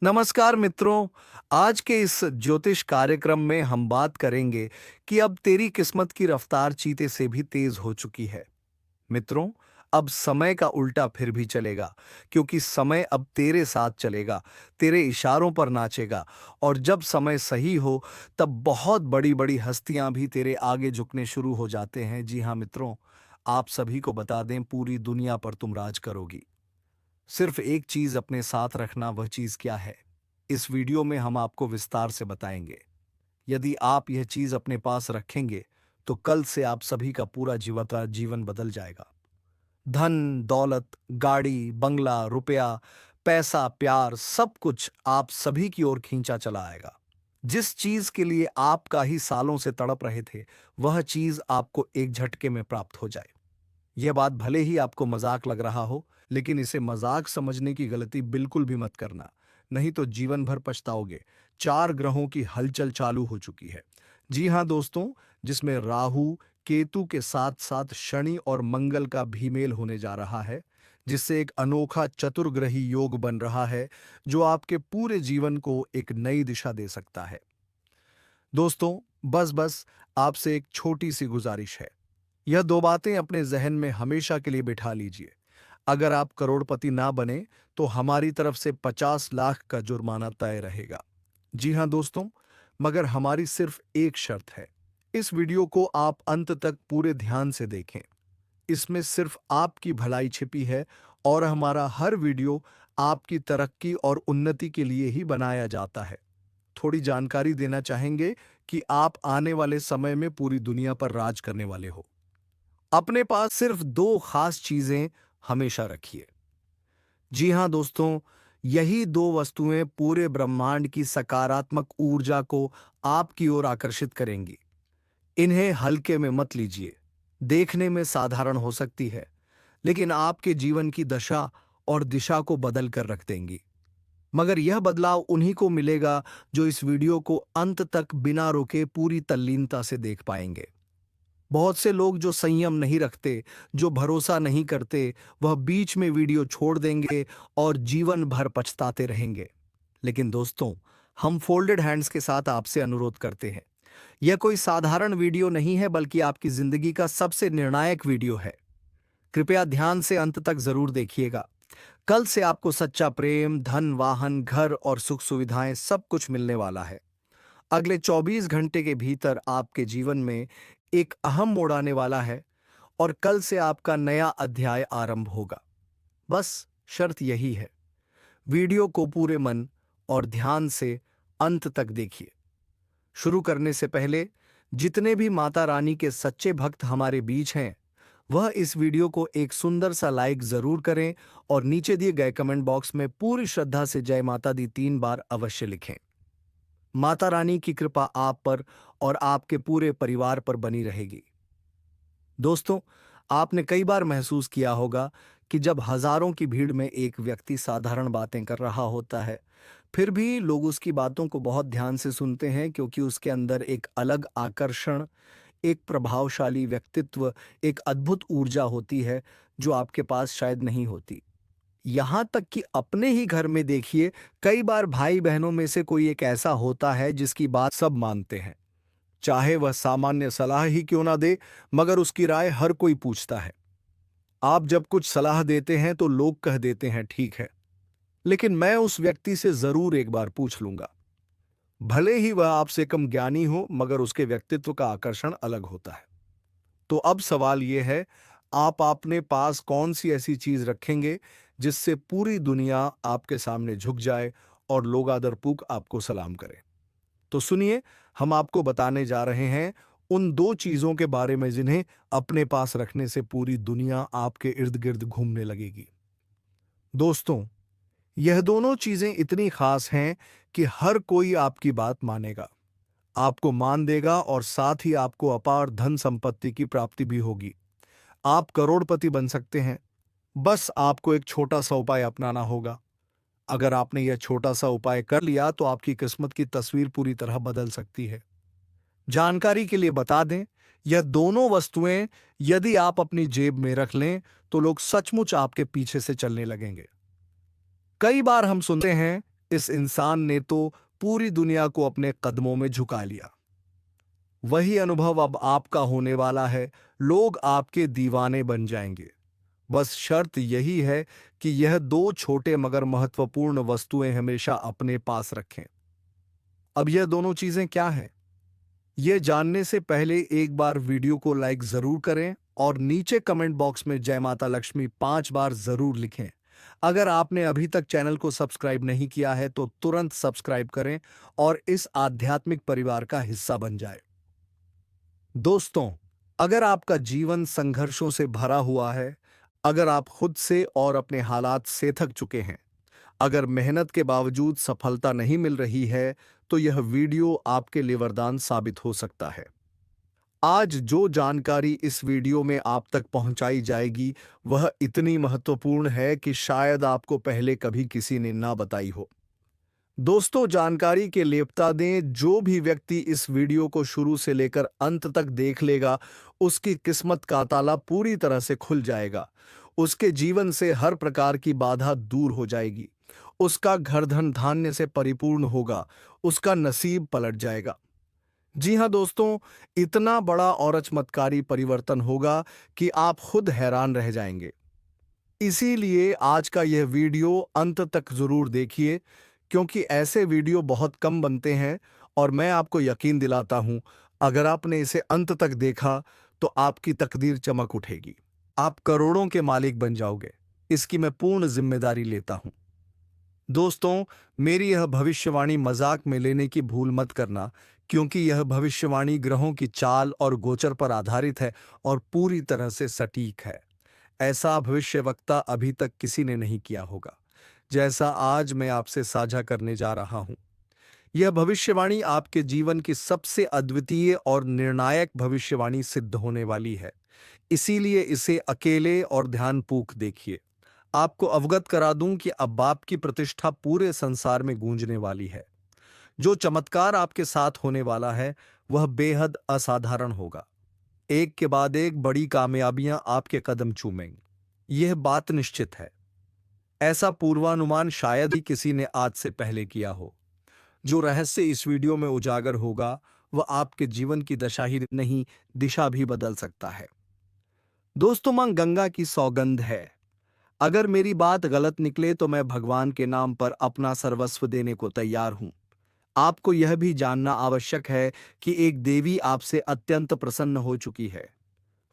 नमस्कार मित्रों। आज के इस ज्योतिष कार्यक्रम में हम बात करेंगे कि अब तेरी किस्मत की रफ्तार चीते से भी तेज हो चुकी है। मित्रों, अब समय का उल्टा फिर भी चलेगा, क्योंकि समय अब तेरे साथ चलेगा, तेरे इशारों पर नाचेगा। और जब समय सही हो, तब बहुत बड़ी बड़ी हस्तियां भी तेरे आगे झुकने शुरू हो जाते हैं। जी हाँ मित्रों, आप सभी को बता दें, पूरी दुनिया पर तुम राज करोगी। सिर्फ एक चीज अपने साथ रखना, वह चीज क्या है, इस वीडियो में हम आपको विस्तार से बताएंगे। यदि आप यह चीज अपने पास रखेंगे, तो कल से आप सभी का पूरा जीवन बदल जाएगा। धन दौलत, गाड़ी बंगला, रुपया, पैसा, प्यार, सब कुछ आप सभी की ओर खींचा चला आएगा। जिस चीज के लिए आप का ही सालों से तड़प रहे थे, वह चीज आपको एक झटके में प्राप्त हो जाए। यह बात भले ही आपको मजाक लग रहा हो, लेकिन इसे मजाक समझने की गलती बिल्कुल भी मत करना, नहीं तो जीवन भर पछताओगे। 4 ग्रहों की हलचल चालू हो चुकी है। जी हाँ दोस्तों, जिसमें राहु केतु के साथ साथ शनि और मंगल का भी मेल होने जा रहा है, जिससे एक अनोखा चतुर्ग्रही योग बन रहा है, जो आपके पूरे जीवन को एक नई दिशा दे सकता है। दोस्तों, बस आपसे एक छोटी सी गुजारिश है। यह 2 बातें अपने जहन में हमेशा के लिए बिठा लीजिए। अगर आप करोड़पति ना बने, तो हमारी तरफ से 50 लाख का जुर्माना तय रहेगा। जी हाँ दोस्तों, मगर हमारी सिर्फ एक शर्त है। इस वीडियो को आप अंत तक पूरे ध्यान से देखें। इसमें सिर्फ आपकी भलाई छिपी है, और हमारा हर वीडियो आपकी तरक्की और उन्नति के लिए ही बनाया जाता है। थोड़ी जानकारी देना चाहेंगे कि आप आने वाले समय में पूरी दुनिया पर राज करने वाले हो। अपने पास सिर्फ 2 खास चीजें हमेशा रखिए। जी हां दोस्तों, यही 2 वस्तुएं पूरे ब्रह्मांड की सकारात्मक ऊर्जा को आपकी ओर आकर्षित करेंगी। इन्हें हल्के में मत लीजिए। देखने में साधारण हो सकती है, लेकिन आपके जीवन की दशा और दिशा को बदल कर रख देंगी। मगर यह बदलाव उन्हीं को मिलेगा जो इस वीडियो को अंत तक बिना रुके पूरी तल्लीनता से देख पाएंगे। बहुत से लोग जो संयम नहीं रखते, जो भरोसा नहीं करते, वह बीच में वीडियो छोड़ देंगे और जीवन भर पछताते रहेंगे। लेकिन दोस्तों, हम फोल्डेड हैंड्स के साथ आपसे अनुरोध करते हैं। यह कोई साधारण वीडियो नहीं है, बल्कि आपकी जिंदगी का सबसे निर्णायक वीडियो है। कृपया ध्यान से अंत तक जरूर देखिएगा। कल से आपको सच्चा प्रेम, धन, वाहन, घर और सुख सुविधाएं सब कुछ मिलने वाला है। अगले 24 घंटे के भीतर आपके जीवन में एक अहम मोड़ आने वाला है, और कल से आपका नया अध्याय आरंभ होगा। बस शर्त यही है, वीडियो को पूरे मन और ध्यान से अंत तक देखिए। शुरू करने से पहले, जितने भी माता रानी के सच्चे भक्त हमारे बीच हैं, वह इस वीडियो को एक सुंदर सा लाइक जरूर करें, और नीचे दिए गए कमेंट बॉक्स में पूरी श्रद्धा से जय माता दी 3 बार अवश्य लिखें। माता रानी की कृपा आप पर और आपके पूरे परिवार पर बनी रहेगी। दोस्तों, आपने कई बार महसूस किया होगा कि जब हजारों की भीड़ में एक व्यक्ति साधारण बातें कर रहा होता है, फिर भी लोग उसकी बातों को बहुत ध्यान से सुनते हैं, क्योंकि उसके अंदर एक अलग आकर्षण, एक प्रभावशाली व्यक्तित्व, एक अद्भुत ऊर्जा होती है, जो आपके पास शायद नहीं होती। यहां तक कि अपने ही घर में देखिए, कई बार भाई बहनों में से कोई एक ऐसा होता है जिसकी बात सब मानते हैं, चाहे वह सामान्य सलाह ही क्यों ना दे, मगर उसकी राय हर कोई पूछता है। आप जब कुछ सलाह देते हैं तो लोग कह देते हैं ठीक है, लेकिन मैं उस व्यक्ति से जरूर एक बार पूछ लूंगा। भले ही वह आपसे कम ज्ञानी हो, मगर उसके व्यक्तित्व का आकर्षण अलग होता है। तो अब सवाल यह है, आप अपने पास कौन सी ऐसी चीज रखेंगे जिससे पूरी दुनिया आपके सामने झुक जाए और लोग आदरपूर्वक आपको सलाम करें? तो सुनिए, हम आपको बताने जा रहे हैं उन 2 चीजों के बारे में जिन्हें अपने पास रखने से पूरी दुनिया आपके इर्द गिर्द घूमने लगेगी। दोस्तों, यह दोनों चीजें इतनी खास हैं कि हर कोई आपकी बात मानेगा, आपको मान देगा, और साथ ही आपको अपार धन संपत्ति की प्राप्ति भी होगी। आप करोड़पति बन सकते हैं। बस आपको एक छोटा सा उपाय अपनाना होगा। अगर आपने यह छोटा सा उपाय कर लिया, तो आपकी किस्मत की तस्वीर पूरी तरह बदल सकती है। जानकारी के लिए बता दें, यह दोनों वस्तुएं यदि आप अपनी जेब में रख लें, तो लोग सचमुच आपके पीछे से चलने लगेंगे। कई बार हम सुनते हैं इस इंसान ने तो पूरी दुनिया को अपने कदमों में झुका लिया। वही अनुभव अब आपका होने वाला है। लोग आपके दीवाने बन जाएंगे। बस शर्त यही है कि यह दो छोटे मगर महत्वपूर्ण वस्तुएं हमेशा अपने पास रखें। अब यह दोनों चीजें क्या हैं? यह जानने से पहले एक बार वीडियो को लाइक जरूर करें और नीचे कमेंट बॉक्स में जय माता लक्ष्मी 5 बार जरूर लिखें। अगर आपने अभी तक चैनल को सब्सक्राइब नहीं किया है तो तुरंत सब्सक्राइब करें और इस आध्यात्मिक परिवार का हिस्सा बन जाए। दोस्तों, अगर आपका जीवन संघर्षों से भरा हुआ है, अगर आप खुद से और अपने हालात से थक चुके हैं, अगर मेहनत के बावजूद सफलता नहीं मिल रही है, तो यह वीडियो आपके लिए वरदान साबित हो सकता है। आज जो जानकारी इस वीडियो में आप तक पहुंचाई जाएगी, वह इतनी महत्वपूर्ण है कि शायद आपको पहले कभी किसी ने ना बताई हो। दोस्तों, जानकारी के लेपता दें, जो भी व्यक्ति इस वीडियो को शुरू से लेकर अंत तक देख लेगा, उसकी किस्मत का ताला पूरी तरह से खुल जाएगा। उसके जीवन से हर प्रकार की बाधा दूर हो जाएगी। उसका घर धन धान्य से परिपूर्ण होगा। उसका नसीब पलट जाएगा। जी हाँ दोस्तों, इतना बड़ा और चमत्कारी परिवर्तन होगा कि आप खुद हैरान रह जाएंगे। इसीलिए आज का यह वीडियो अंत तक जरूर देखिए, क्योंकि ऐसे वीडियो बहुत कम बनते हैं और मैं आपको यकीन दिलाता हूं, अगर आपने इसे अंत तक देखा तो आपकी तकदीर चमक उठेगी। आप करोड़ों के मालिक बन जाओगे। इसकी मैं पूर्ण जिम्मेदारी लेता हूं। दोस्तों, मेरी यह भविष्यवाणी मजाक में लेने की भूल मत करना, क्योंकि यह भविष्यवाणी ग्रहों की चाल और गोचर पर आधारित है और पूरी तरह से सटीक है। ऐसा भविष्यवक्ता अभी तक किसी ने नहीं किया होगा, जैसा आज मैं आपसे साझा करने जा रहा हूं। यह भविष्यवाणी आपके जीवन की सबसे अद्वितीय और निर्णायक भविष्यवाणी सिद्ध होने वाली है। इसीलिए इसे अकेले और ध्यानपूर्वक देखिए। आपको अवगत करा दूं कि अब आपकी प्रतिष्ठा पूरे संसार में गूंजने वाली है। जो चमत्कार आपके साथ होने वाला है, वह बेहद असाधारण होगा। एक के बाद एक बड़ी कामयाबियां आपके कदम चूमेंगी। यह बात निश्चित है। ऐसा पूर्वानुमान शायद ही किसी ने आज से पहले किया हो। जो रहस्य इस वीडियो में उजागर होगा, वह आपके जीवन की दशा ही नहीं, दिशा भी बदल सकता है। दोस्तों, मां गंगा की सौगंध है, अगर मेरी बात गलत निकले तो मैं भगवान के नाम पर अपना सर्वस्व देने को तैयार हूं। आपको यह भी जानना आवश्यक है कि एक देवी आपसे अत्यंत प्रसन्न हो चुकी है।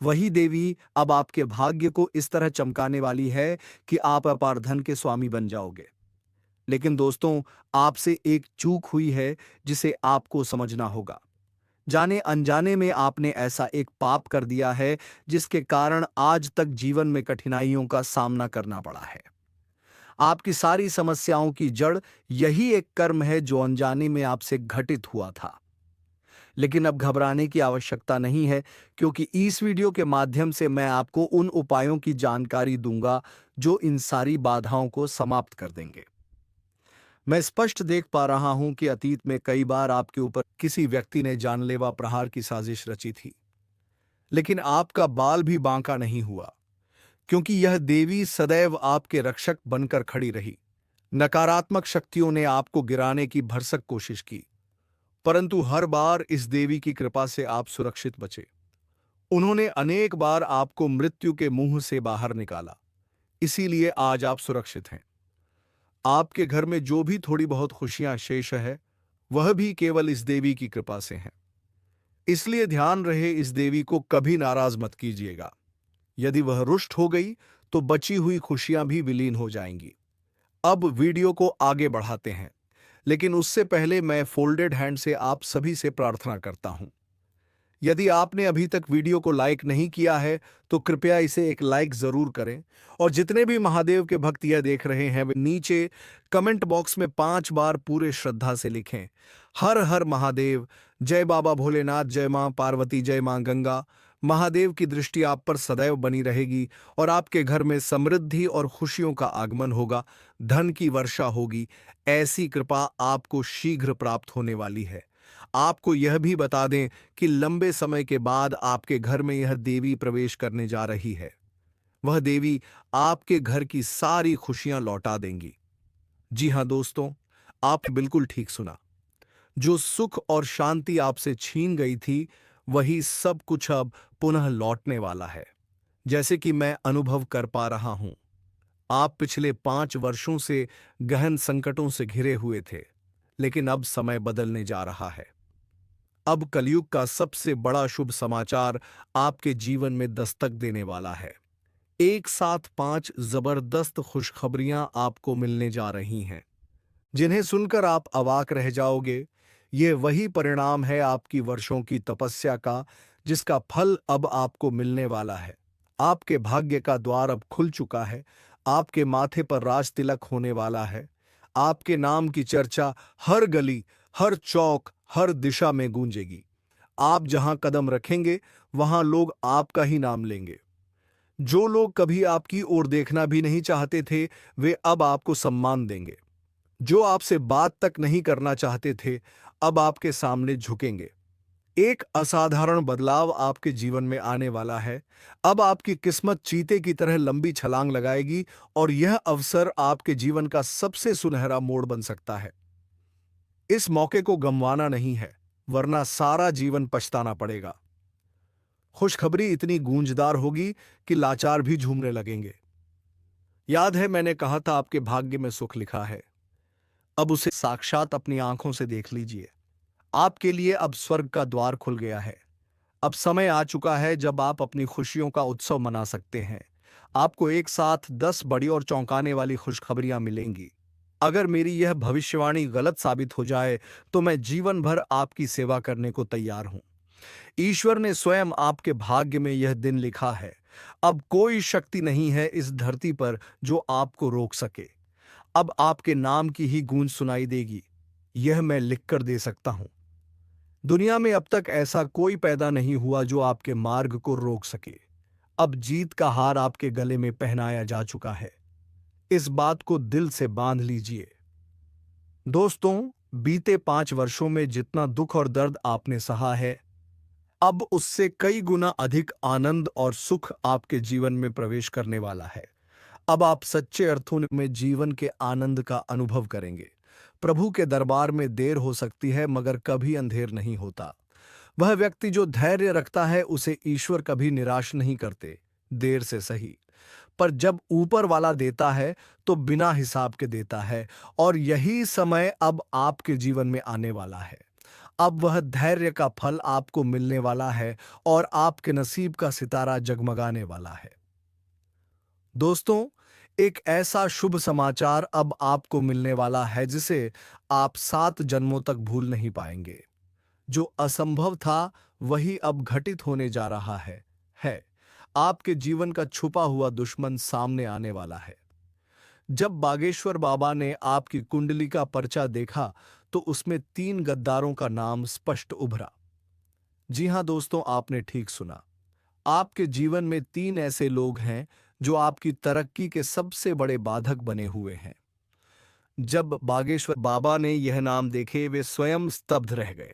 वही देवी अब आपके भाग्य को इस तरह चमकाने वाली है कि आप अपार धन के स्वामी बन जाओगे। लेकिन दोस्तों, आपसे एक चूक हुई है जिसे आपको समझना होगा। जाने अनजाने में आपने ऐसा एक पाप कर दिया है जिसके कारण आज तक जीवन में कठिनाइयों का सामना करना पड़ा है। आपकी सारी समस्याओं की जड़ यही एक कर्म है जो अनजाने में आपसे घटित हुआ था। लेकिन अब घबराने की आवश्यकता नहीं है, क्योंकि इस वीडियो के माध्यम से मैं आपको उन उपायों की जानकारी दूंगा जो इन सारी बाधाओं को समाप्त कर देंगे। मैं स्पष्ट देख पा रहा हूं कि अतीत में कई बार आपके ऊपर किसी व्यक्ति ने जानलेवा प्रहार की साजिश रची थी, लेकिन आपका बाल भी बांका नहीं हुआ, क्योंकि यह देवी सदैव आपके रक्षक बनकर खड़ी रही। नकारात्मक शक्तियों ने आपको गिराने की भरसक कोशिश की, परंतु हर बार इस देवी की कृपा से आप सुरक्षित बचे। उन्होंने अनेक बार आपको मृत्यु के मुंह से बाहर निकाला, इसीलिए आज आप सुरक्षित हैं। आपके घर में जो भी थोड़ी बहुत खुशियां शेष है, वह भी केवल इस देवी की कृपा से है। इसलिए ध्यान रहे, इस देवी को कभी नाराज मत कीजिएगा। यदि वह रुष्ट हो गई तो बची हुई खुशियां भी विलीन हो जाएंगी। अब वीडियो को आगे बढ़ाते हैं, लेकिन उससे पहले मैं फोल्डेड हैंड से आप सभी से प्रार्थना करता हूं। यदि आपने अभी तक वीडियो को लाइक नहीं किया है तो कृपया इसे एक लाइक जरूर करें, और जितने भी महादेव के भक्त यह देख रहे हैं वे नीचे कमेंट बॉक्स में 5 बार पूरे श्रद्धा से लिखें, हर हर महादेव, जय बाबा भोलेनाथ, जय मां पार्वती, जय मां गंगा। महादेव की दृष्टि आप पर सदैव बनी रहेगी और आपके घर में समृद्धि और खुशियों का आगमन होगा, धन की वर्षा होगी। ऐसी कृपा आपको शीघ्र प्राप्त होने वाली है। आपको यह भी बता दें कि लंबे समय के बाद आपके घर में यह देवी प्रवेश करने जा रही है। वह देवी आपके घर की सारी खुशियां लौटा देंगी। जी हां दोस्तों, आपने बिल्कुल ठीक सुना। जो सुख और शांति आपसे छीन गई थी, वही सब कुछ अब पुनः लौटने वाला है। जैसे कि मैं अनुभव कर पा रहा हूं, आप पिछले 5 वर्षों से गहन संकटों से घिरे हुए थे, लेकिन अब समय बदलने जा रहा है। अब कलयुग का सबसे बड़ा शुभ समाचार आपके जीवन में दस्तक देने वाला है। एक साथ 5 जबरदस्त खुशखबरियां आपको मिलने जा रही हैं, जिन्हें सुनकर आप अवाक रह जाओगे। ये वही परिणाम है आपकी वर्षों की तपस्या का, जिसका फल अब आपको मिलने वाला है। आपके भाग्य का द्वार अब खुल चुका है। आपके माथे पर राज तिलक होने वाला है। आपके नाम की चर्चा हर गली, हर चौक, हर दिशा में गूंजेगी। आप जहां कदम रखेंगे, वहां लोग आपका ही नाम लेंगे। जो लोग कभी आपकी ओर देखना भी नहीं चाहते थे, वे अब आपको सम्मान देंगे। जो आपसे बात तक नहीं करना चाहते थे, अब आपके सामने झुकेंगे। एक असाधारण बदलाव आपके जीवन में आने वाला है। अब आपकी किस्मत चीते की तरह लंबी छलांग लगाएगी और यह अवसर आपके जीवन का सबसे सुनहरा मोड़ बन सकता है। इस मौके को गंवाना नहीं है, वरना सारा जीवन पछताना पड़ेगा। खुशखबरी इतनी गूंजदार होगी कि लाचार भी झूमने लगेंगे। याद है, मैंने कहा था आपके भाग्य में सुख लिखा है। अब उसे साक्षात अपनी आंखों से देख लीजिए। आपके लिए अब स्वर्ग का द्वार खुल गया है। अब समय आ चुका है जब आप अपनी खुशियों का उत्सव मना सकते हैं। आपको एक साथ 10 बड़ी और चौंकाने वाली खुशखबरियां मिलेंगी। अगर मेरी यह भविष्यवाणी गलत साबित हो जाए, तो मैं जीवन भर आपकी सेवा करने को तैयार हूं। ईश्वर ने स्वयं आपके भाग्य में यह दिन लिखा है। अब कोई शक्ति नहीं है इस धरती पर जो आपको रोक सके। अब आपके नाम की ही गूंज सुनाई देगी। यह मैं लिखकर दे सकता हूं। दुनिया में अब तक ऐसा कोई पैदा नहीं हुआ जो आपके मार्ग को रोक सके। अब जीत का हार आपके गले में पहनाया जा चुका है। इस बात को दिल से बांध लीजिए। दोस्तों, बीते 5 वर्षों में जितना दुख और दर्द आपने सहा है, अब उससे कई गुना अधिक आनंद और सुख आपके जीवन में प्रवेश करने वाला है। अब आप सच्चे अर्थों में जीवन के आनंद का अनुभव करेंगे। प्रभु के दरबार में देर हो सकती है, मगर कभी अंधेर नहीं होता। वह व्यक्ति जो धैर्य रखता है, उसे ईश्वर कभी निराश नहीं करते। देर से सही, पर जब ऊपर वाला देता है तो बिना हिसाब के देता है। और यही समय अब आपके जीवन में आने वाला है। अब वह धैर्य का फल आपको मिलने वाला है और आपके नसीब का सितारा जगमगाने वाला है। दोस्तों, एक ऐसा शुभ समाचार अब आपको मिलने वाला है जिसे आप 7 जन्मों तक भूल नहीं पाएंगे। जो असंभव था, वही अब घटित होने जा रहा है। आपके जीवन का छुपा हुआ दुश्मन सामने आने वाला है। जब बागेश्वर बाबा ने आपकी कुंडली का पर्चा देखा, तो उसमें 3 गद्दारों का नाम स्पष्ट उभरा। जी हां दोस्तों, आपने ठीक सुना। आपके जीवन में 3 ऐसे लोग हैं जो आपकी तरक्की के सबसे बड़े बाधक बने हुए हैं। जब बागेश्वर बाबा ने यह नाम देखे, वे स्वयं स्तब्ध रह गए,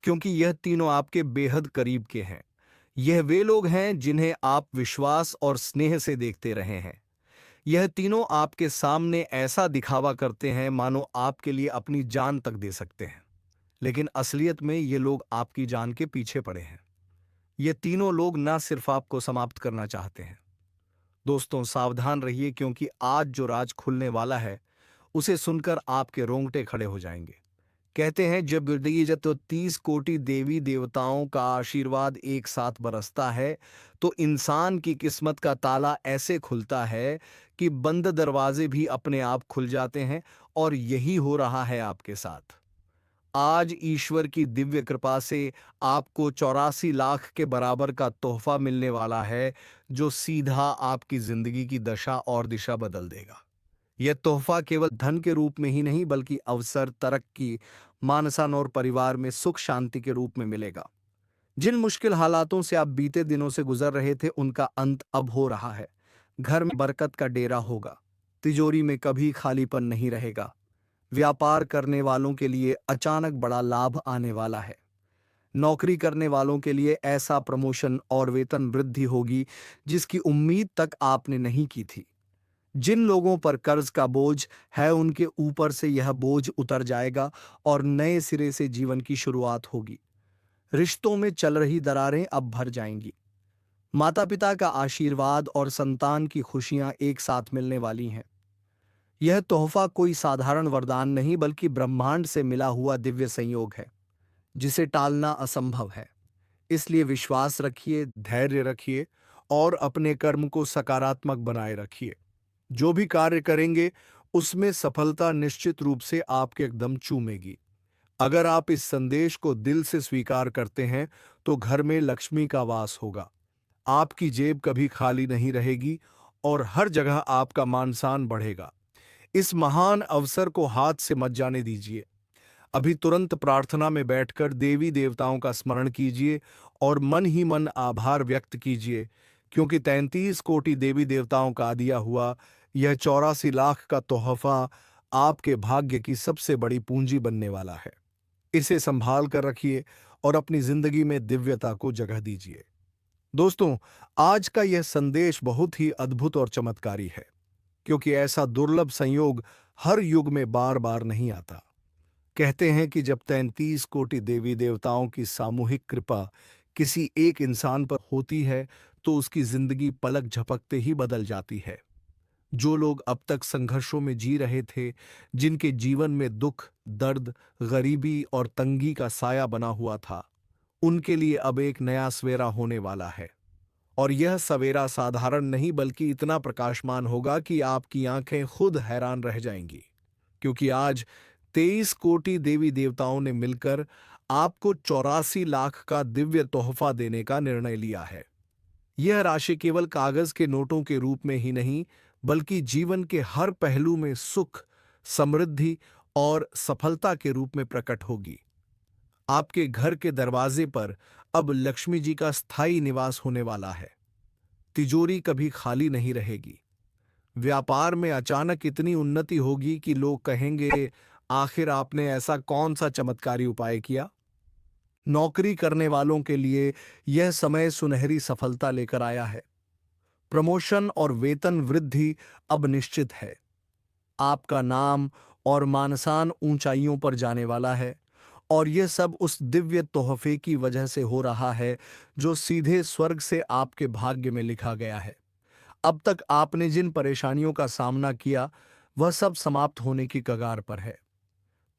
क्योंकि यह तीनों आपके बेहद करीब के हैं। यह वे लोग हैं जिन्हें आप विश्वास और स्नेह से देखते रहे हैं। यह तीनों आपके सामने ऐसा दिखावा करते हैं मानो आपके लिए अपनी जान तक दे सकते हैं, लेकिन असलियत में ये लोग आपकी जान के पीछे पड़े हैं। ये तीनों लोग ना सिर्फ आपको समाप्त करना चाहते हैं। दोस्तों, सावधान रहिए, क्योंकि आज जो राज खुलने वाला है, उसे सुनकर आपके रोंगटे खड़े हो जाएंगे। कहते हैं, जब जब 30 कोटि देवी देवताओं का आशीर्वाद एक साथ बरसता है, तो इंसान की किस्मत का ताला ऐसे खुलता है कि बंद दरवाजे भी अपने आप खुल जाते हैं। और यही हो रहा है आपके साथ। आज ईश्वर की दिव्य कृपा से आपको 84 लाख के बराबर का तोहफा मिलने वाला है, जो सीधा आपकी जिंदगी की दशा और दिशा बदल देगा। यह तोहफा केवल धन के रूप में ही नहीं, बल्कि अवसर, तरक्की, मान-सम्मान और परिवार में सुख शांति के रूप में मिलेगा। जिन मुश्किल हालातों से आप बीते दिनों से गुजर रहे थे, उनका अंत अब हो रहा है। घर में बरकत का डेरा होगा। तिजोरी में कभी खालीपन नहीं रहेगा। व्यापार करने वालों के लिए अचानक बड़ा लाभ आने वाला है। नौकरी करने वालों के लिए ऐसा प्रमोशन और वेतन वृद्धि होगी जिसकी उम्मीद तक आपने नहीं की थी। जिन लोगों पर कर्ज का बोझ है उनके ऊपर से यह बोझ उतर जाएगा और नए सिरे से जीवन की शुरुआत होगी। रिश्तों में चल रही दरारें अब भर जाएंगी। माता पिता का आशीर्वाद और संतान की खुशियां एक साथ मिलने वाली हैं। यह तोहफा कोई साधारण वरदान नहीं बल्कि ब्रह्मांड से मिला हुआ दिव्य संयोग है, जिसे टालना असंभव है। इसलिए विश्वास रखिए, धैर्य रखिए और अपने कर्म को सकारात्मक बनाए रखिए। जो भी कार्य करेंगे उसमें सफलता निश्चित रूप से आपके एकदम चूमेगी। अगर आप इस संदेश को दिल से स्वीकार करते हैं तो घर में लक्ष्मी का वास होगा। आपकी जेब कभी खाली नहीं रहेगी और हर जगह आपका मान सम्मान बढ़ेगा। इस महान अवसर को हाथ से मत जाने दीजिए। अभी तुरंत प्रार्थना में बैठकर देवी देवताओं का स्मरण कीजिए और मन ही मन आभार व्यक्त कीजिए, क्योंकि 33 कोटि देवी देवताओं का दिया हुआ यह 84 लाख का तोहफा आपके भाग्य की सबसे बड़ी पूंजी बनने वाला है। इसे संभाल कर रखिए और अपनी जिंदगी में दिव्यता को जगह दीजिए। दोस्तों, आज का यह संदेश बहुत ही अद्भुत और चमत्कारी है, क्योंकि ऐसा दुर्लभ संयोग हर युग में बार बार नहीं आता। कहते हैं कि जब 33 कोटि देवी देवताओं की सामूहिक कृपा किसी एक इंसान पर होती है तो उसकी जिंदगी पलक झपकते ही बदल जाती है। जो लोग अब तक संघर्षों में जी रहे थे, जिनके जीवन में दुख, दर्द, गरीबी और तंगी का साया बना हुआ था, उनके लिए अब एक नया सवेरा होने वाला है। और यह सवेरा साधारण नहीं बल्कि इतना प्रकाशमान होगा कि आपकी आंखें खुद हैरान रह जाएंगी, क्योंकि आज 23 कोटि देवी देवताओं ने मिलकर आपको 84 लाख का दिव्य तोहफा देने का निर्णय लिया है। यह राशि केवल कागज के नोटों के रूप में ही नहीं बल्कि जीवन के हर पहलू में सुख, समृद्धि और सफलता के रूप में प्रकट होगी। आपके घर के दरवाजे पर अब लक्ष्मी जी का स्थायी निवास होने वाला है। तिजोरी कभी खाली नहीं रहेगी। व्यापार में अचानक इतनी उन्नति होगी कि लोग कहेंगे, आखिर आपने ऐसा कौन सा चमत्कारी उपाय किया। नौकरी करने वालों के लिए यह समय सुनहरी सफलता लेकर आया है। प्रमोशन और वेतन वृद्धि अब निश्चित है। आपका नाम और मानसान ऊंचाइयों पर जाने वाला है, और यह सब उस दिव्य तोहफे की वजह से हो रहा है जो सीधे स्वर्ग से आपके भाग्य में लिखा गया है। अब तक आपने जिन परेशानियों का सामना किया वह सब समाप्त होने की कगार पर है।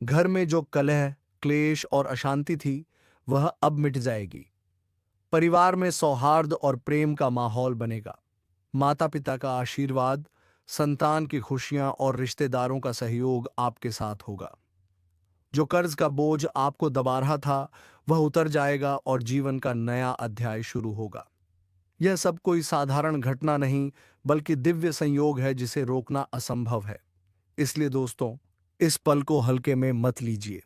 घर में जो कलह, क्लेश और अशांति थी वह अब मिट जाएगी। परिवार में सौहार्द और प्रेम का माहौल बनेगा। माता पिता का आशीर्वाद, संतान की खुशियां और रिश्तेदारों का सहयोग आपके साथ होगा। जो कर्ज का बोझ आपको दबा रहा था वह उतर जाएगा और जीवन का नया अध्याय शुरू होगा। यह सब कोई साधारण घटना नहीं बल्कि दिव्य संयोग है जिसे रोकना असंभव है। इसलिए दोस्तों, इस पल को हल्के में मत लीजिए।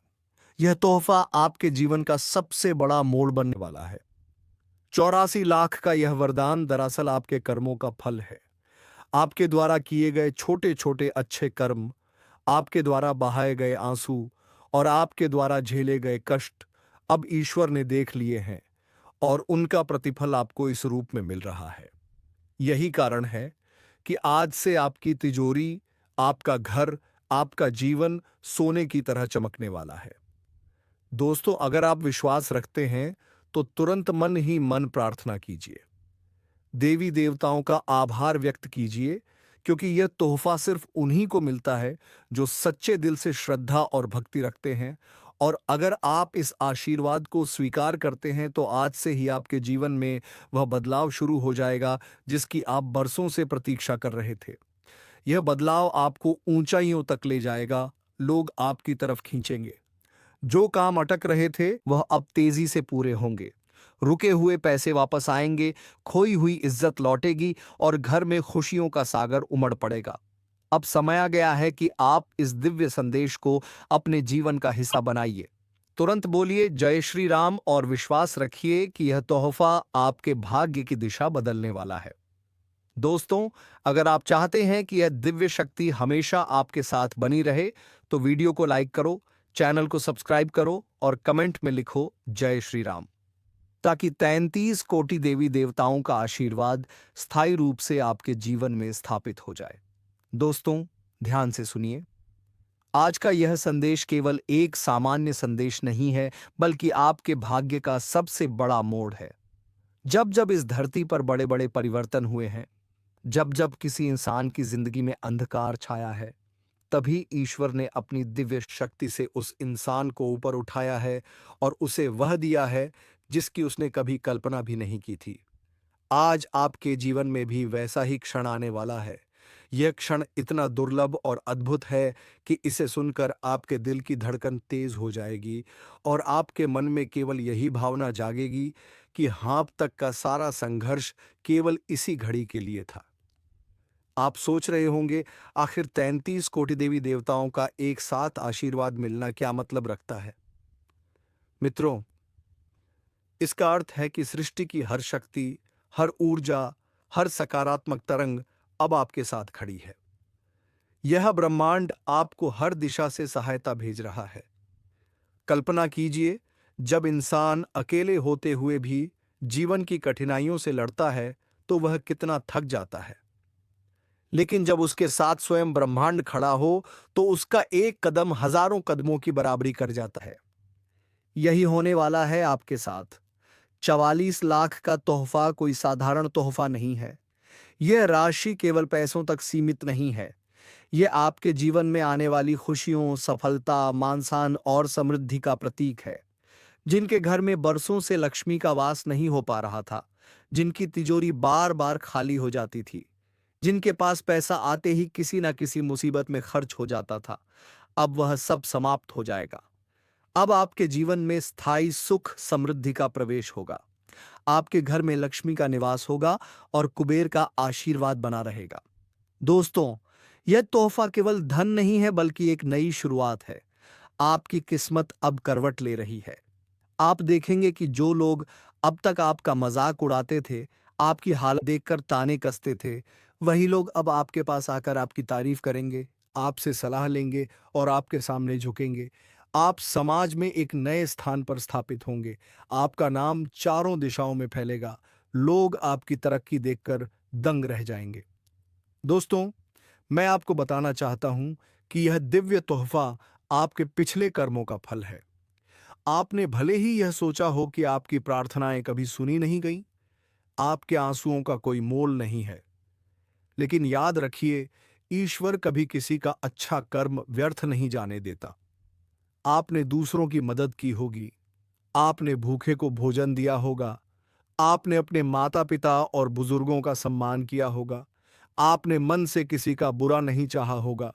यह तोहफा आपके जीवन का सबसे बड़ा मोड़ बनने वाला है। 84 लाख का यह वरदान दरअसल आपके कर्मों का फल है। आपके द्वारा किए गए छोटे छोटे अच्छे कर्म, आपके द्वारा बहाए गए आंसू और आपके द्वारा झेले गए कष्ट अब ईश्वर ने देख लिए हैं और उनका प्रतिफल आपको इस रूप में मिल रहा है। यही कारण है कि आज से आपकी तिजोरी, आपका घर, आपका जीवन सोने की तरह चमकने वाला है। दोस्तों, अगर आप विश्वास रखते हैं तो तुरंत मन ही मन प्रार्थना कीजिए। देवी देवताओं का आभार व्यक्त कीजिए, क्योंकि यह तोहफा सिर्फ उन्हीं को मिलता है जो सच्चे दिल से श्रद्धा और भक्ति रखते हैं। और अगर आप इस आशीर्वाद को स्वीकार करते हैं तो आज से ही आपके जीवन में वह बदलाव शुरू हो जाएगा जिसकी आप बरसों से प्रतीक्षा कर रहे थे। यह बदलाव आपको ऊंचाइयों तक ले जाएगा। लोग आपकी तरफ खींचेंगे। जो काम अटक रहे थे वह अब तेजी से पूरे होंगे। रुके हुए पैसे वापस आएंगे, खोई हुई इज्जत लौटेगी और घर में खुशियों का सागर उमड़ पड़ेगा। अब समय आ गया है कि आप इस दिव्य संदेश को अपने जीवन का हिस्सा बनाइए। तुरंत बोलिए जय श्री राम और विश्वास रखिए कि यह तोहफा आपके भाग्य की दिशा बदलने वाला है। दोस्तों, अगर आप चाहते हैं कि यह दिव्य शक्ति हमेशा आपके साथ बनी रहे तो वीडियो को लाइक करो, चैनल को सब्सक्राइब करो और कमेंट में लिखो जय श्री राम, ताकि 33 कोटि देवी देवताओं का आशीर्वाद स्थायी रूप से आपके जीवन में स्थापित हो जाए। दोस्तों, ध्यान से सुनिए। आज का यह संदेश केवल एक सामान्य संदेश नहीं है, बल्कि आपके भाग्य का सबसे बड़ा मोड़ है। जब जब इस धरती पर बड़े बड़े परिवर्तन हुए हैं, जब जब किसी इंसान की जिंदगी में अंधकार छाया है, तभी ईश्वर ने अपनी दिव्य शक्ति से उस इंसान को ऊपर उठाया है और उसे वह दिया है जिसकी उसने कभी कल्पना भी नहीं की थी। आज आपके जीवन में भी वैसा ही क्षण आने वाला है। यह क्षण इतना दुर्लभ और अद्भुत है कि इसे सुनकर आपके दिल की धड़कन तेज हो जाएगी और आपके मन में केवल यही भावना जागेगी कि हाँ, अब तक का सारा संघर्ष केवल इसी घड़ी के लिए था। आप सोच रहे होंगे, आखिर 33 कोटि देवी देवताओं का एक साथ आशीर्वाद मिलना क्या मतलब रखता है? मित्रों, इसका अर्थ है कि सृष्टि की हर शक्ति, हर ऊर्जा, हर सकारात्मक तरंग अब आपके साथ खड़ी है। यह ब्रह्मांड आपको हर दिशा से सहायता भेज रहा है। कल्पना कीजिए, जब इंसान अकेले होते हुए भी जीवन की कठिनाइयों से लड़ता है तो वह कितना थक जाता है। लेकिन जब उसके साथ स्वयं ब्रह्मांड खड़ा हो तो उसका एक कदम हजारों कदमों की बराबरी कर जाता है। यही होने वाला है आपके साथ। 44 लाख का तोहफा कोई साधारण तोहफा नहीं है। यह राशि केवल पैसों तक सीमित नहीं है। यह आपके जीवन में आने वाली खुशियों, सफलता, मान-सम्मान और समृद्धि का प्रतीक है। जिनके घर में बरसों से लक्ष्मी का वास नहीं हो पा रहा था, जिनकी तिजोरी बार-बार खाली हो जाती थी, जिनके पास पैसा आते ही किसी न किसी मुसीबत में खर्च हो जाता था, अब वह सब समाप्त हो जाएगा। अब आपके जीवन में स्थायी सुख, समृद्धि का प्रवेश होगा। आपके घर में लक्ष्मी का निवास होगा और कुबेर का आशीर्वाद बना रहेगा। दोस्तों, यह तोहफा केवल धन नहीं है, बल्कि एक नई शुरुआत है। आपकी किस्मत अब करवट ले रही है। आप देखेंगे कि जो लोग अब तक आपका मजाक उड़ाते थे, आपकी हालत देखकर ताने कसते थे, वही लोग अब आपके पास आकर आपकी तारीफ करेंगे, आपसे सलाह लेंगे और आपके सामने झुकेंगे। आप समाज में एक नए स्थान पर स्थापित होंगे। आपका नाम चारों दिशाओं में फैलेगा। लोग आपकी तरक्की देखकर दंग रह जाएंगे। दोस्तों, मैं आपको बताना चाहता हूं कि यह दिव्य तोहफा आपके पिछले कर्मों का फल है। आपने भले ही यह सोचा हो कि आपकी प्रार्थनाएं कभी सुनी नहीं गईं, आपके आंसुओं का कोई मोल नहीं है, लेकिन याद रखिए, ईश्वर कभी किसी का अच्छा कर्म व्यर्थ नहीं जाने देता। आपने दूसरों की मदद की होगी, आपने भूखे को भोजन दिया होगा, आपने अपने माता-पिता और बुजुर्गों का सम्मान किया होगा, आपने मन से किसी का बुरा नहीं चाहा होगा।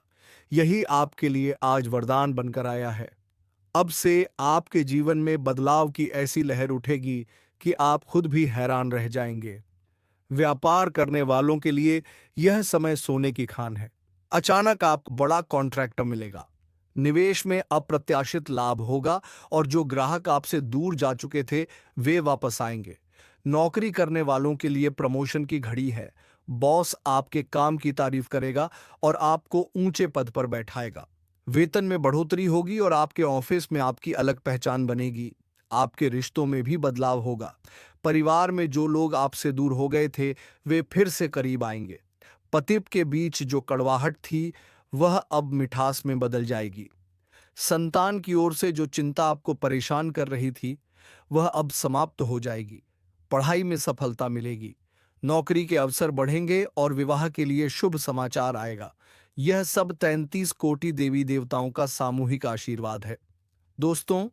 यही आपके लिए आज वरदान बनकर आया है। अब से आपके जीवन में बदलाव की ऐसी लहर उठेगी कि आप खुद भी हैरान रह जाएंगे। व्यापार करने वालों के लिए यह समय सोने की खान है। अचानक आपको बड़ा कॉन्ट्रैक्ट मिलेगा। निवेश में अप्रत्याशित लाभ होगा और जो ग्राहक आपसे दूर जा चुके थे, वे वापस आएंगे। नौकरी करने वालों के लिए प्रमोशन की घड़ी है। बॉस आपके काम की तारीफ करेगा और आपको ऊंचे पद पर बैठाएगा। वेतन में बढ़ोतरी होगी और आपके ऑफिस में आपकी अलग पहचान बनेगी। आपके रिश्तों में भी बदलाव होगा। परिवार में जो लोग आपसे दूर हो गए थे, वे फिर से करीब आएंगे। पति के बीच जो कड़वाहट थी, वह अब मिठास में बदल जाएगी। संतान की ओर से जो चिंता आपको परेशान कर रही थी, वह अब समाप्त हो जाएगी। पढ़ाई में सफलता मिलेगी। नौकरी के अवसर बढ़ेंगे और विवाह के लिए शुभ समाचार आएगा। यह सब 33 कोटि देवी देवताओं का सामूहिक आशीर्वाद है। दोस्तों,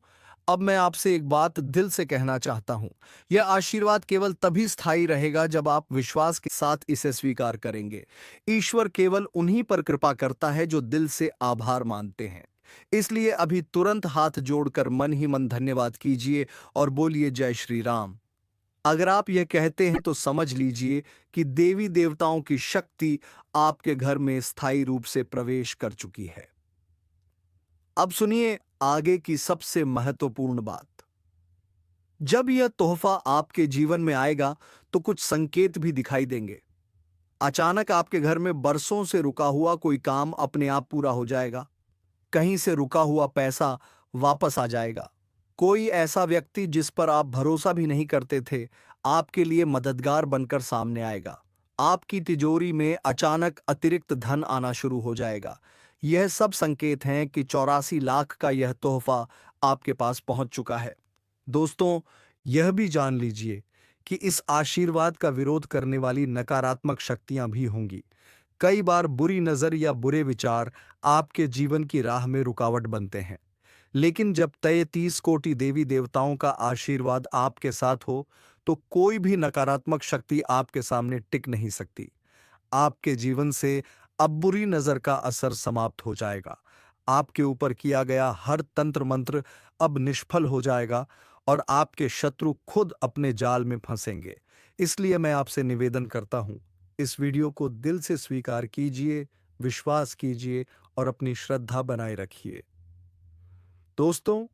अब मैं आपसे एक बात दिल से कहना चाहता हूं। यह आशीर्वाद केवल तभी स्थायी रहेगा जब आप विश्वास के साथ इसे स्वीकार करेंगे। ईश्वर केवल उन्हीं पर कृपा करता है जो दिल से आभार मानते हैं। इसलिए अभी तुरंत हाथ जोड़कर मन ही मन धन्यवाद कीजिए और बोलिए जय श्री राम। अगर आप यह कहते हैं तो समझ लीजिए कि देवी देवताओं की शक्ति आपके घर में स्थायी रूप से प्रवेश कर चुकी है। अब सुनिए आगे की सबसे महत्वपूर्ण बात। जब यह तोहफा आपके जीवन में आएगा तो कुछ संकेत भी दिखाई देंगे। अचानक आपके घर में बरसों से रुका हुआ कोई काम अपने आप पूरा हो जाएगा। कहीं से रुका हुआ पैसा वापस आ जाएगा। कोई ऐसा व्यक्ति जिस पर आप भरोसा भी नहीं करते थे, आपके लिए मददगार बनकर सामने आएगा। आपकी तिजोरी में अचानक अतिरिक्त धन आना शुरू हो जाएगा। यह सब संकेत हैं कि 84 लाख का यह तोहफा आपके पास पहुंच चुका है। दोस्तों, यह भी जान लीजिए कि इस आशीर्वाद का विरोध करने वाली नकारात्मक शक्तियां भी होंगी। कई बार बुरी नजर या बुरे विचार आपके जीवन की राह में रुकावट बनते हैं। लेकिन जब 33 कोटि देवी देवताओं का आशीर्वाद आपके साथ हो, तो कोई भी नकारात्मक शक्ति आपके सामने टिक नहीं सकती। आपके जीवन से अब बुरी नजर का असर समाप्त हो जाएगा। आपके ऊपर किया गया हर तंत्र मंत्र अब निष्फल हो जाएगा और आपके शत्रु खुद अपने जाल में फंसेंगे। इसलिए मैं आपसे निवेदन करता हूं, इस वीडियो को दिल से स्वीकार कीजिए, विश्वास कीजिए और अपनी श्रद्धा बनाए रखिए। दोस्तों,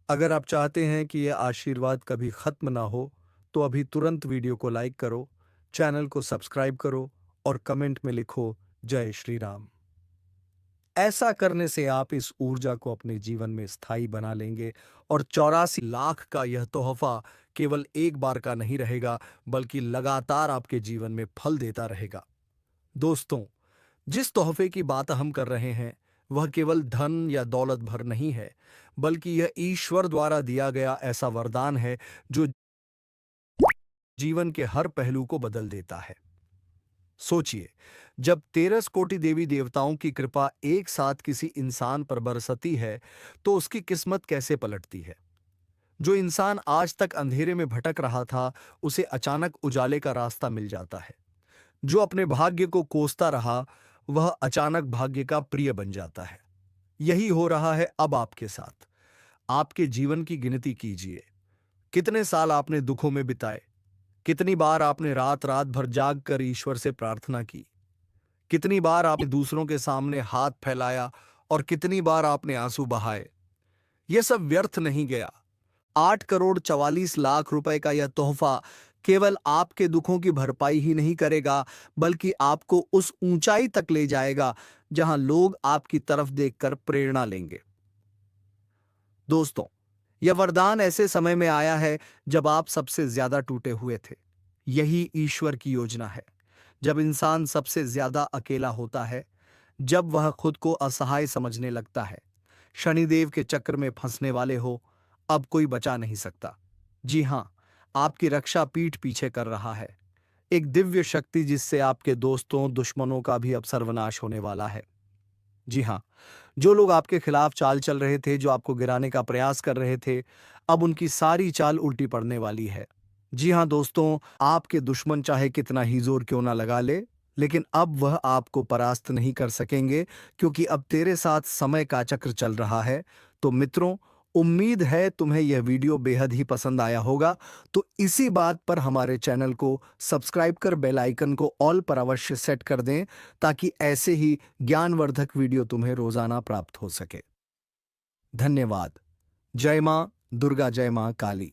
अगर आप चाहते हैं कि यह आशीर्वाद कभी खत्म ना हो, तो अभी तुरंत वीडियो को लाइक करो, चैनल को सब्सक्राइब करो और कमेंट में लिखो जय श्री राम। ऐसा करने से आप इस ऊर्जा को अपने जीवन में स्थायी बना लेंगे और 84 लाख का यह तोहफा केवल एक बार का नहीं रहेगा, बल्कि लगातार आपके जीवन में फल देता रहेगा। दोस्तों, जिस तोहफे की बात हम कर रहे हैं, वह केवल धन या दौलत भर नहीं है, बल्कि यह ईश्वर द्वारा दिया गया ऐसा वरदान है जो जीवन के हर पहलू को बदल देता है। सोचिए, जब 13 कोटि देवी देवताओं की कृपा एक साथ किसी इंसान पर बरसती है, तो उसकी किस्मत कैसे पलटती है। जो इंसान आज तक अंधेरे में भटक रहा था, उसे अचानक उजाले का रास्ता मिल जाता है। जो अपने भाग्य को कोसता रहा, वह अचानक भाग्य का प्रिय बन जाता है। यही हो रहा है अब आपके साथ। आपके जीवन की गिनती कीजिए। कितने साल आपने दुखों में बिताए? कितनी बार आपने रात रात भर जाग कर ईश्वर से प्रार्थना की? कितनी बार आपने दूसरों के सामने हाथ फैलाया और कितनी बार आपने आंसू बहाए? यह सब व्यर्थ नहीं गया। 8 करोड़ 44 लाख रुपए का यह तोहफा केवल आपके दुखों की भरपाई ही नहीं करेगा, बल्कि आपको उस ऊंचाई तक ले जाएगा जहां लोग आपकी तरफ देखकर प्रेरणा लेंगे। दोस्तों, यह वरदान ऐसे समय में आया है जब आप सबसे ज्यादा टूटे हुए थे। यही ईश्वर की योजना है। जब इंसान सबसे ज्यादा अकेला होता है, जब वह खुद को असहाय समझने लगता है, शनिदेव के चक्र में फंसने वाले हो, अब कोई बचा नहीं सकता। जी हां, आपकी रक्षा पीठ पीछे कर रहा है। एक दिव्य शक्ति जिससे आपके दोस्तों, दुश्मनों का भी अब सर्वनाश होने वाला है। जी हां, जो लोग आपके खिलाफ चाल चल रहे थे, जो आपको गिराने का प्रयास कर रहे थे, अब उनकी सारी चाल उल्टी पड़ने वाली है। जी हां दोस्तों, आपके दुश्मन चाहे कितना ही जोर क्यों ना लगा ले, लेकिन अब वह आपको परास्त नहीं कर सकेंगे, क्योंकि अब तेरे साथ समय का चक्र चल रहा है। तो मित्रों, उम्मीद है तुम्हें यह वीडियो बेहद ही पसंद आया होगा। तो इसी बात पर हमारे चैनल को सब्सक्राइब कर बेल आइकन को ऑल पर अवश्य सेट कर दें, ताकि ऐसे ही ज्ञानवर्धक वीडियो तुम्हें रोजाना प्राप्त हो सके। धन्यवाद। जय मां दुर्गा, जय मां काली।